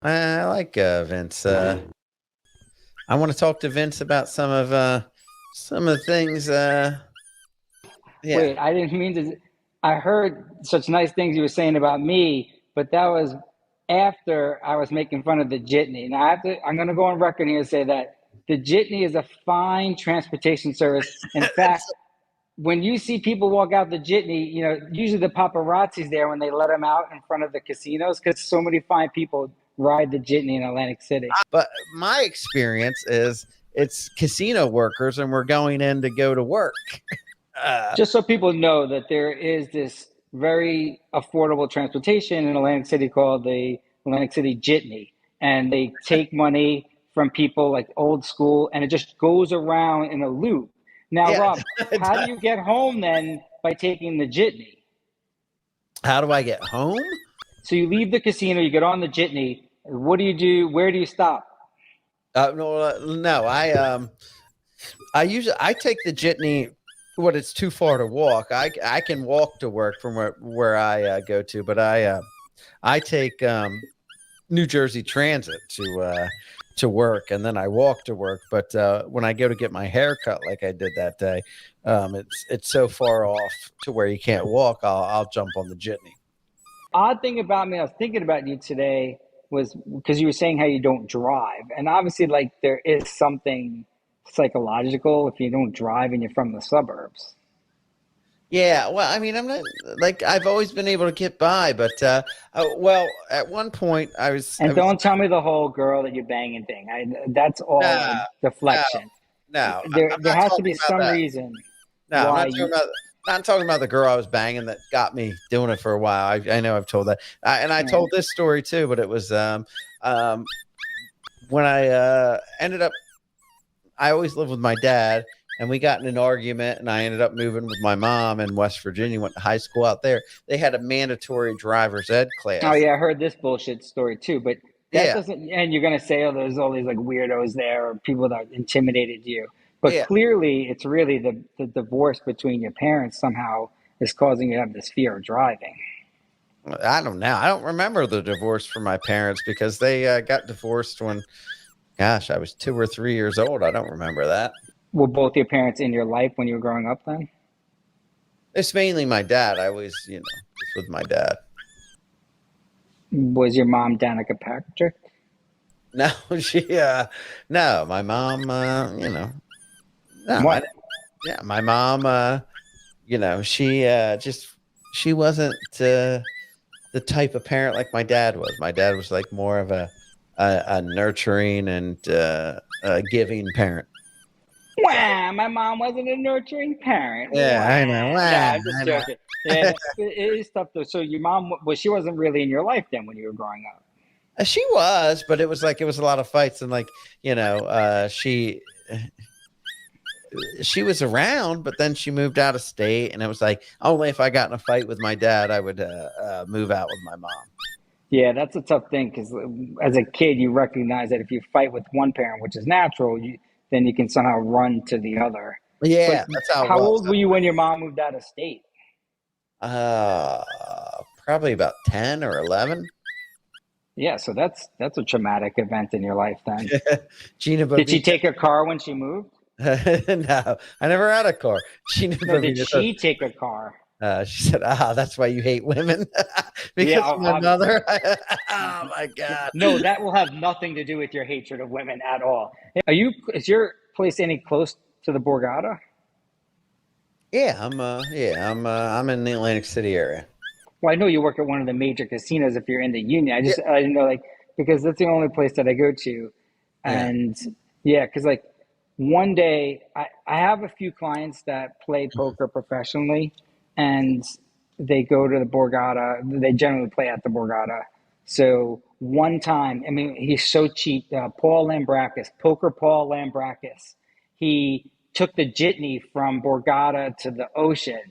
I like Vince. I want to talk to Vince about some of the things. Yeah. Wait, I didn't mean to. I heard such nice things you were saying about me, but that was after I was making fun of the Jitney. Now I'm going to go on record here and say that the Jitney is a fine transportation service. In fact, when you see people walk out the Jitney, usually the paparazzi's there when they let them out in front of the casinos because so many fine people ride the Jitney in Atlantic City. But my experience is it's casino workers, and we're going in to go to work. Uh, Just so people know that there is this very affordable transportation in Atlantic City called the Atlantic City Jitney. And they take money from people like old school and it just goes around in a loop. Now, yeah. Rob, how do you get home then by taking the Jitney? How do I get home? So you leave the casino, you get on the Jitney. What do you do? Where do you stop? No, no. I usually I take the jitney when it's too far to walk. I can walk to work from where I go to, but I take New Jersey Transit to work, and then I walk to work. But when I go to get my hair cut, like I did that day, it's so far off to where you can't walk. I'll jump on the jitney. Odd thing about me, I was thinking about you today was because you were saying how you don't drive. And obviously, like, there is something psychological if you don't drive and you're from the suburbs. Yeah, well, I mean, I'm not like I've always been able to get by, but well, at one point I And was don't tell me the whole girl that you're banging thing. That's all no, a no, deflection. no. I'm There not has to talking be about some that. reason No, I'm why not talking you. about. Not talking about the girl I was banging that got me doing it for a while. I know I've told that, and I Yeah. told this story too. But it was um, when I ended up. I always lived with my dad, and we got in an argument, and I ended up moving with my mom in West Virginia. Went to high school out there. They had a mandatory driver's ed Oh class. yeah, I heard this bullshit story too. But that Yeah, doesn't. And you're gonna say, oh, there's all these like weirdos there or people that intimidated you. But yeah. clearly, it's really the divorce between your parents somehow is causing you to have this fear of driving. I don't know. I don't remember the divorce from my parents because they got divorced when, gosh, I was 2 or 3 years old. I don't remember that. Were both your parents in your life when you were growing up then? It's mainly my dad. I always, was with my dad. Was your mom Danica Patrick? No, no, my mom, no, What? yeah, my mom, she she wasn't the type of parent like my dad was. My dad was like more of a nurturing and a giving parent. Wow, my mom wasn't a nurturing parent. Yeah, I know. Wow. No, I'm just I know. joking. Yeah, it is tough though. So your mom, well, she wasn't really in your life then when you were growing up. She was, but it was like it was a lot of fights and like she was around, but then she moved out of state, and it was like only if I got in a fight with my dad, I would move out with my mom. Yeah, that's a tough thing because as a kid, you recognize that if you fight with one parent, which is natural, then you can somehow run to the other. But Yeah, that's how it how was. old were you when your mom moved out of state? Uh, Probably about 10 or 11. Yeah, so that's a traumatic event in your life then. Gina Did she Bobina. take a car when she moved? No, I never had a car. Gina No, did Bobina says, she take a car? she said, that's why you hate women Yeah, because of my obviously. mother. Oh my god. No, that will have nothing to do with your hatred of women at all. Is your place any close to the Borgata? I'm in the Atlantic City area. Well, I know you work at one of the major casinos if you're in the union. Yeah, I didn't know, like, because that's the only place that I go to. yeah. And yeah, because like one day I have a few clients that play poker professionally and they go to the Borgata. They generally play at the Borgata. So one time, I mean, he's so cheap. Paul Lambrakis, Poker Paul Lambrakis, he took the jitney from Borgata to the ocean.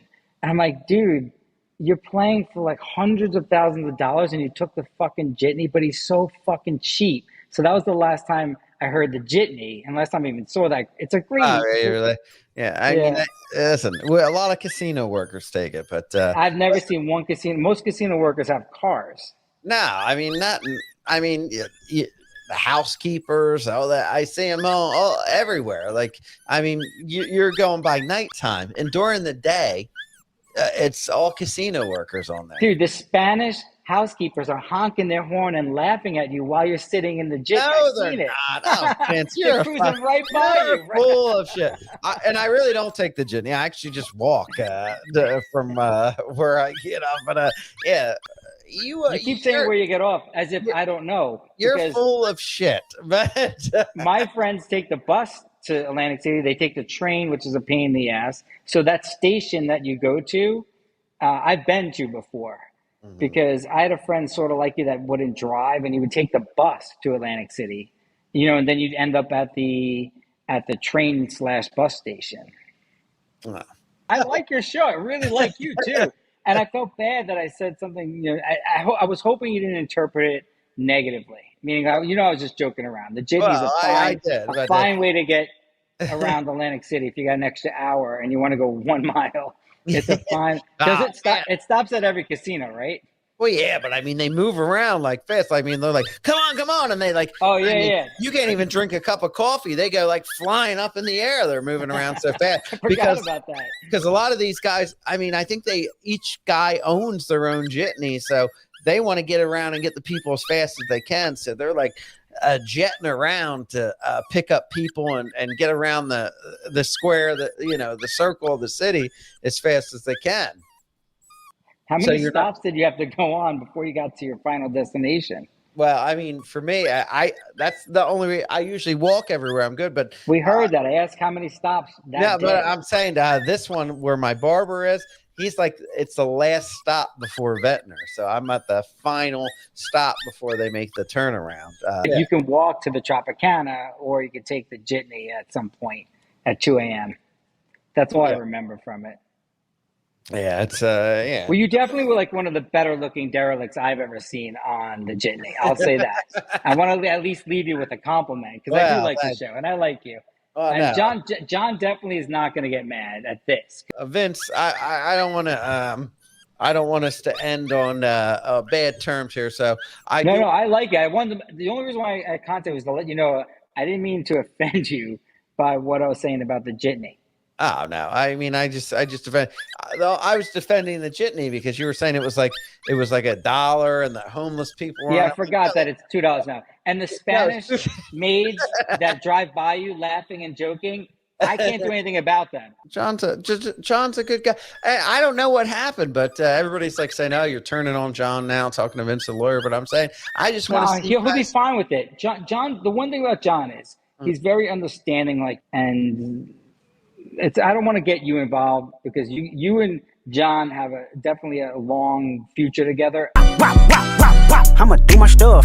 And I'm like, dude, you're playing for like hundreds of thousands of dollars and you took the fucking jitney, but he's so fucking cheap. So that was the last time I heard the jitney, and last time I even saw that. It's a Oh, great, really? Yeah. I mean, yeah. listen, well, a lot of casino workers take it, but I've never seen one casino. Most casino workers have cars. no, I mean, not. I mean, the housekeepers, all that. I see them all everywhere. Like, I mean, you're going by nighttime, and during the day, it's all casino workers on there. Dude, the Spanish housekeepers are honking their horn and laughing at you while you're sitting in the jitney. No, I've they're seen it. not. Oh, Vince, They're cruising right by you're you. full of shit. And I really don't take the Jitney. I actually just walk from where I get off. But yeah, You keep saying where you get off as if I don't know. You're full of shit. But my friends take the bus to Atlantic City. They take the train, which is a pain in the ass. So that station that you go to, I've been to before. Because I had a friend sort of like you that wouldn't drive, and he would take the bus to Atlantic City, and then you'd end up at the train/bus station. Wow. I like your show. I really like you too. And I felt bad that I said something. I was hoping you didn't interpret it negatively. Meaning, I was just joking around. The Jitney's a fine way to get around Atlantic City if you got an extra hour and you want to go 1 mile. It's a fine. Does it stop? It stops at every casino, right? Well, yeah, but I mean, they move around like fast. I mean, they're like, come on. And they like, oh, yeah. You can't even drink a cup of coffee. They go like flying up in the air. They're moving around so fast. Forgot about that. Because a lot of these guys, I mean, I think each guy owns their own jitney. So they want to get around and get the people as fast as they can. So they're like jetting around to pick up people and get around the square, the circle of the city as fast as they can. How many stops did you have to go on before you got to your final destination? Well, I mean, for me, that's the only way. I usually walk everywhere. I'm good, but we heard that. I asked how many stops. But I'm saying this one where my barber is, he's like, it's the last stop before Ventnor. So I'm at the final stop before they make the turnaround. You can walk to the Tropicana, or you can take the Jitney at some point at 2 a.m. That's all I remember from it. Yeah, it's yeah. Well, you definitely were like one of the better looking derelicts I've ever seen on the Jitney. I'll say that. I want to at least leave you with a compliment because I do like the show and I like you. And no. John definitely is not going to get mad at this. Vince, I don't want to. I don't want us to end on bad terms here. So I like it. The only reason why I contacted was to let you know I didn't mean to offend you by what I was saying about the Jitney. Oh no! I mean, I just defend. I was defending the Jitney because you were saying it was like $1, and the homeless people were. Yeah, I forgot that it's $2 now. And the Spanish maids that drive by you laughing and joking, I can't do anything about them. John's a good guy. I don't know what happened, but everybody's like saying, "Oh, you're turning on John now," talking to Vince the lawyer. But I'm saying, I just want to. He'll be fine with it. John. The one thing about John is he's very understanding. and. I don't want to get you involved because you and John have definitely a long future together. I'ma do my stuff.